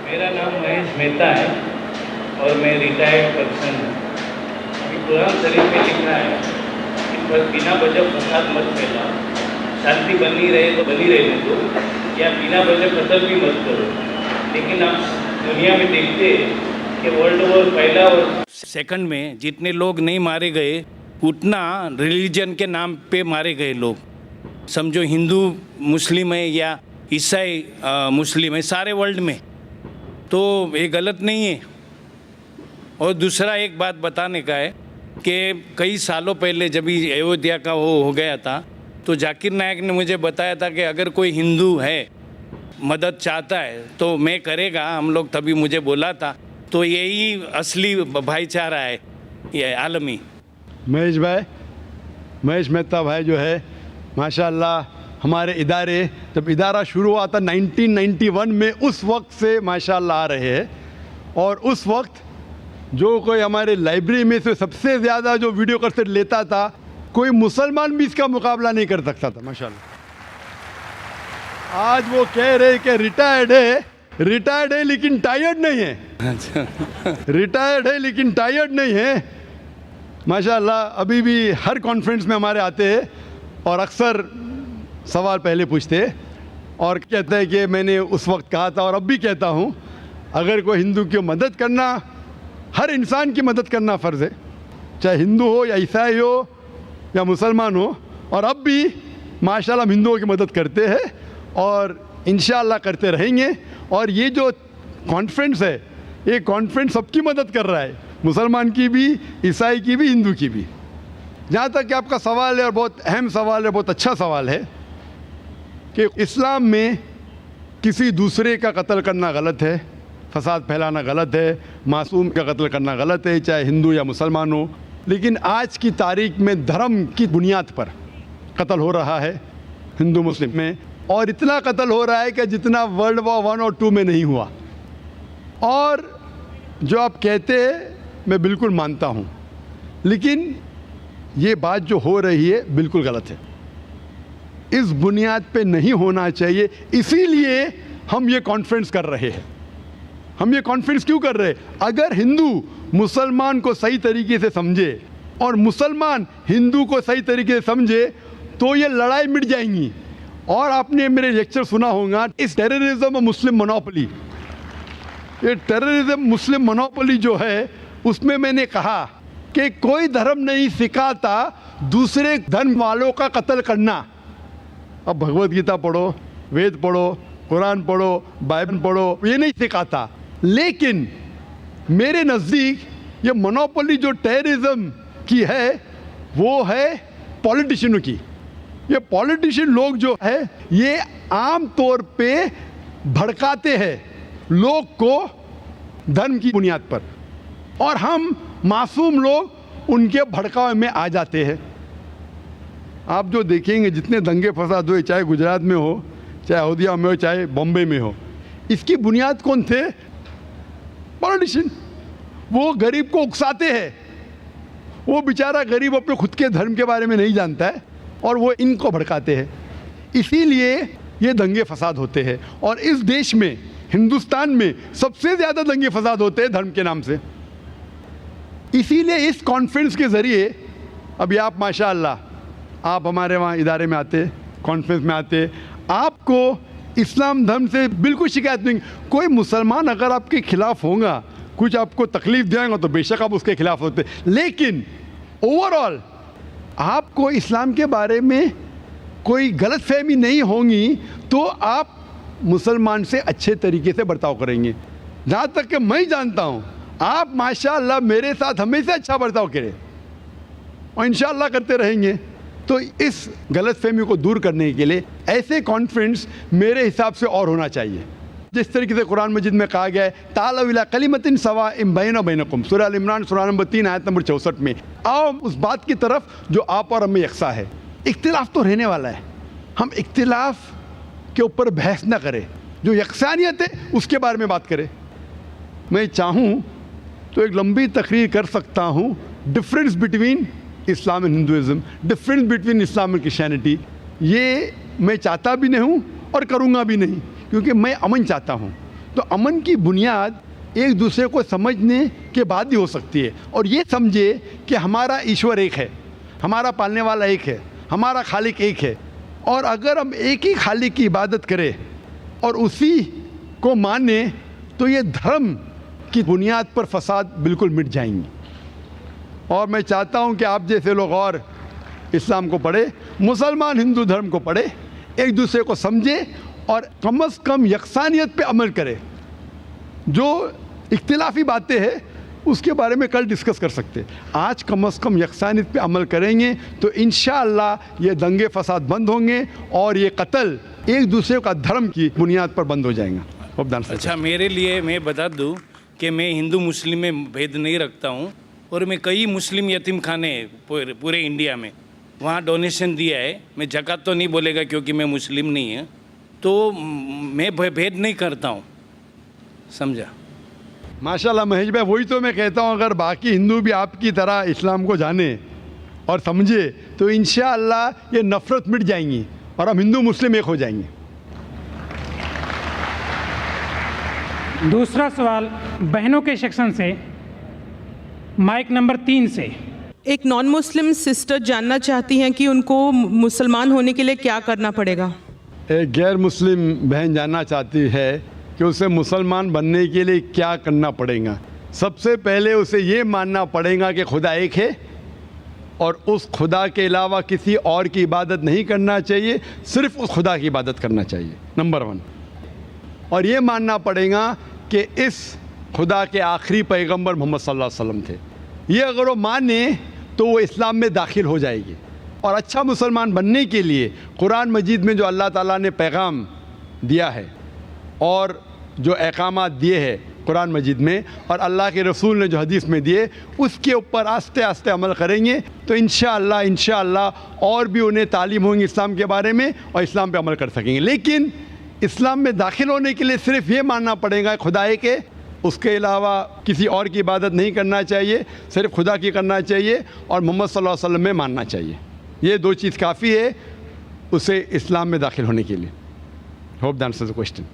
मेरा नाम महेश मेहता है और मैं रिटायर्ड पर्सन हूँ। अभी कुरान शरीफ में लिखा है कि बस बिना वजह फसाद मत फैला, शांति बनी रहे तो बनी रहने दो, या बिना वजह कत्ल भी मत करो। लेकिन आप दुनिया में देखते हैं कि वर्ल्ड वॉर पहला और सेकंड में जितने लोग नहीं मारे गए उतना रिलीजन के नाम पे मारे गए लोग। समझो हिंदू मुस्लिम है या ईसाई मुस्लिम है, सारे वर्ल्ड में, तो ये गलत नहीं है। और दूसरा एक बात बताने का है कि कई सालों पहले जब अयोध्या का वो हो गया था तो जाकिर नायक ने मुझे बताया था कि अगर कोई हिंदू है मदद चाहता है तो मैं करेगा, हम लोग तभी मुझे बोला था। तो यही असली भाईचारा है ये आलमी। महेश मेहता भाई जो है माशाल्लाह, हमारे इदारे जब इदारा शुरू हुआ था 1991 में, उस वक्त से माशाल्लाह आ रहे हैं। और उस वक्त जो कोई हमारे लाइब्रेरी में से सबसे ज़्यादा जो वीडियो कैसेट लेता था, कोई मुसलमान भी इसका मुकाबला नहीं कर सकता था माशाल्लाह। आज वो कह रहे कि रिटायर्ड है लेकिन टायर्ड नहीं है। रिटायर्ड है लेकिन टायर्ड नहीं है माशाल्लाह। अभी भी हर कॉन्फ्रेंस में हमारे आते हैं और अक्सर सवाल पहले पूछते हैं और कहते हैं कि मैंने उस वक्त कहा था और अब भी कहता हूँ, अगर कोई हिंदू की मदद करना, हर इंसान की मदद करना फ़र्ज़ है, चाहे हिंदू हो या ईसाई हो या मुसलमान हो। और अब भी माशाल्लाह हम हिंदुओं की मदद करते हैं और इंशाअल्लाह करते रहेंगे। और ये जो कॉन्फ्रेंस है, ये कॉन्फ्रेंस सबकी मदद कर रहा है, मुसलमान की भी, ईसाई की भी, हिंदू की भी। जहाँ तक कि आपका सवाल है, और बहुत अहम सवाल है, बहुत अच्छा सवाल है कि इस्लाम में किसी दूसरे का कत्ल करना गलत है, फसाद फैलाना गलत है, मासूम का कत्ल करना गलत है, चाहे हिंदू या मुसलमान हो। लेकिन आज की तारीख में धर्म की बुनियाद पर कत्ल हो रहा है हिंदू मुस्लिम में, और इतना कत्ल हो रहा है कि जितना वर्ल्ड वॉर 1 और 2 में नहीं हुआ। और जो आप कहते हैं मैं बिल्कुल मानता हूँ, लेकिन ये बात जो हो रही है बिल्कुल गलत है, इस बुनियाद पे नहीं होना चाहिए। इसीलिए हम ये कॉन्फ्रेंस कर रहे हैं। हम ये कॉन्फ्रेंस क्यों कर रहे हैं? अगर हिंदू मुसलमान को सही तरीके से समझे और मुसलमान हिंदू को सही तरीके से समझे तो ये लड़ाई मिट जाएंगी। और आपने मेरे लेक्चर सुना होगा, इस टेररिज्म और मुस्लिम मोनोपोली, ये टेररिज्म मुस्लिम मोनोपोली जो है, उसमें मैंने कहा कि कोई धर्म नहीं सिखाता दूसरे धर्म वालों का कत्ल करना। अब भगवत गीता पढ़ो, वेद पढ़ो, कुरान पढ़ो, बाइबल पढ़ो, ये नहीं सिखाता। लेकिन मेरे नज़दीक ये मोनोपोली जो टेररिज्म की है वो है पॉलिटिशियनों की। ये पॉलिटिशियन लोग जो है ये आम तौर पे भड़काते हैं लोग को धर्म की बुनियाद पर, और हम मासूम लोग उनके भड़काव में आ जाते हैं। आप जो देखेंगे जितने दंगे फसाद हुए, चाहे गुजरात में हो, चाहे अयोध्या में हो, चाहे बॉम्बे में हो, इसकी बुनियाद कौन थे? पॉलिटिशियन। वो गरीब को उकसाते हैं, वो बेचारा गरीब अपने खुद के धर्म के बारे में नहीं जानता है और वो इनको भड़काते हैं। इसीलिए ये दंगे फसाद होते हैं। और इस देश में, हिंदुस्तान में सबसे ज़्यादा दंगे फसाद होते हैं धर्म के नाम से। इसीलिए इस कॉन्फ्रेंस के ज़रिए, अभी आप माशाअल्लाह आप हमारे वहाँ इदारे में आते, कॉन्फ्रेंस में आते, आपको इस्लाम धर्म से बिल्कुल शिकायत नहीं। कोई मुसलमान अगर आपके खिलाफ होगा, कुछ आपको तकलीफ़ देगा तो बेशक आप उसके खिलाफ होते, लेकिन ओवरऑल आपको इस्लाम के बारे में कोई गलतफहमी नहीं होगी तो आप मुसलमान से अच्छे तरीके से बर्ताव करेंगे। जहाँ तक कि मैं जानता हूँ, आप माशाअल्लाह मेरे साथ हमेशा अच्छा बर्ताव करें और इंशाअल्लाह करते रहेंगे। तो इस गलतफहमी को दूर करने के लिए ऐसे कॉन्फ्रेंस मेरे हिसाब से और होना चाहिए। जिस तरीके से कुरान मजीद में कहा गया है, तालव इला कलिमतिन सवाइम बैना बैनकुम, सूरह अल इमरान सूरह नंबर 3 आयत नंबर 64 में, आओ उस बात की तरफ जो आप और हमें यकसा है। इख्तिलाफ तो रहने वाला है, हम इख्तिलाफ के ऊपर बहस ना करें, जो यकसानियत है उसके बारे में बात करें। मैं चाहूँ तो एक लंबी तकरीर कर सकता हूँ, difference between Islam and Hinduism, difference between Islam and Christianity. ये मैं चाहता भी नहीं हूँ और करूँगा भी नहीं, क्योंकि मैं अमन चाहता हूँ। तो अमन की बुनियाद एक दूसरे को समझने के बाद ही हो सकती है, और ये समझे कि हमारा ईश्वर एक है, हमारा पालने वाला एक है, हमारा खालिक एक है, और अगर हम एक ही खालिक की इबादत करें और उसी को माने तो ये धर्म की बुनियाद पर फसाद बिल्कुल मिट जाएंगे। और मैं चाहता हूँ कि आप जैसे लोग और इस्लाम को पढ़े, मुसलमान हिंदू धर्म को पढ़े, एक दूसरे को समझे और कम से कम यकसानियत पे अमल करें। जो इख्तिलाफी बातें हैं उसके बारे में कल डिस्कस कर सकते हैं, आज कम से कम यकसानियत पे अमल करेंगे तो इंशाअल्लाह ये दंगे फसाद बंद होंगे और ये कत्ल एक दूसरे का धर्म की बुनियाद पर बंद हो जाएगा। अच्छा, मेरे लिए मैं बता दूं कि मैं हिंदू मुस्लिम में भेद नहीं रखता हूं, और मैं कई मुस्लिम यतीम खाने पूरे इंडिया में वहाँ डोनेशन दिया है। मैं ज़कात तो नहीं बोलेगा क्योंकि मैं मुस्लिम नहीं है, तो मैं भेद नहीं करता हूँ, समझा। माशाल्लाह महेश भाई, वही तो मैं कहता हूँ, अगर बाकी हिंदू भी आपकी तरह इस्लाम को जाने और समझे तो इंशाअल्लाह ये नफ़रत मिट जाएंगी और हम हिंदू मुस्लिम एक हो जाएंगे। दूसरा सवाल बहनों के सेक्शन से, माइक नंबर 3 से। एक नॉन मुस्लिम सिस्टर जानना चाहती हैं कि उनको मुसलमान होने के लिए क्या करना पड़ेगा। एक गैर मुस्लिम बहन जानना चाहती है कि उसे मुसलमान बनने के लिए क्या करना पड़ेगा। सबसे पहले उसे ये मानना पड़ेगा कि खुदा एक है और उस खुदा के अलावा किसी और की इबादत नहीं करना चाहिए, सिर्फ उस खुदा की इबादत करना चाहिए, नंबर 1। और ये मानना पड़ेगा कि इस खुदा के आखिरी पैगंबर मोहम्मद सल्लल्लाहु अलैहि वसल्लम थे। ये अगर वो माने तो वो इस्लाम में दाखिल हो जाएगी। और अच्छा मुसलमान बनने के लिए कुरान मजीद में जो अल्लाह ताला ने पैगाम दिया है और जो अहकामात दिए हैं कुरान मजीद में, और अल्लाह के रसूल ने जो हदीस में दिए, उसके ऊपर आस्ते आस्ते अमल करेंगे तो इंशाअल्लाह और भी उन्हें तालीम होंगी इस्लाम के बारे में और इस्लाम पे अमल कर सकेंगे। लेकिन इस्लाम में दाखिल होने के लिए सिर्फ ये मानना पड़ेगा खुदा एक है, उसके अलावा किसी और की इबादत नहीं करना चाहिए, सिर्फ खुदा की करना चाहिए और मोहम्मद सल्लल्लाहु अलैहि वसल्लम में मानना चाहिए। ये 2 चीज़ काफ़ी है उसे इस्लाम में दाखिल होने के लिए। Hope that answers the question.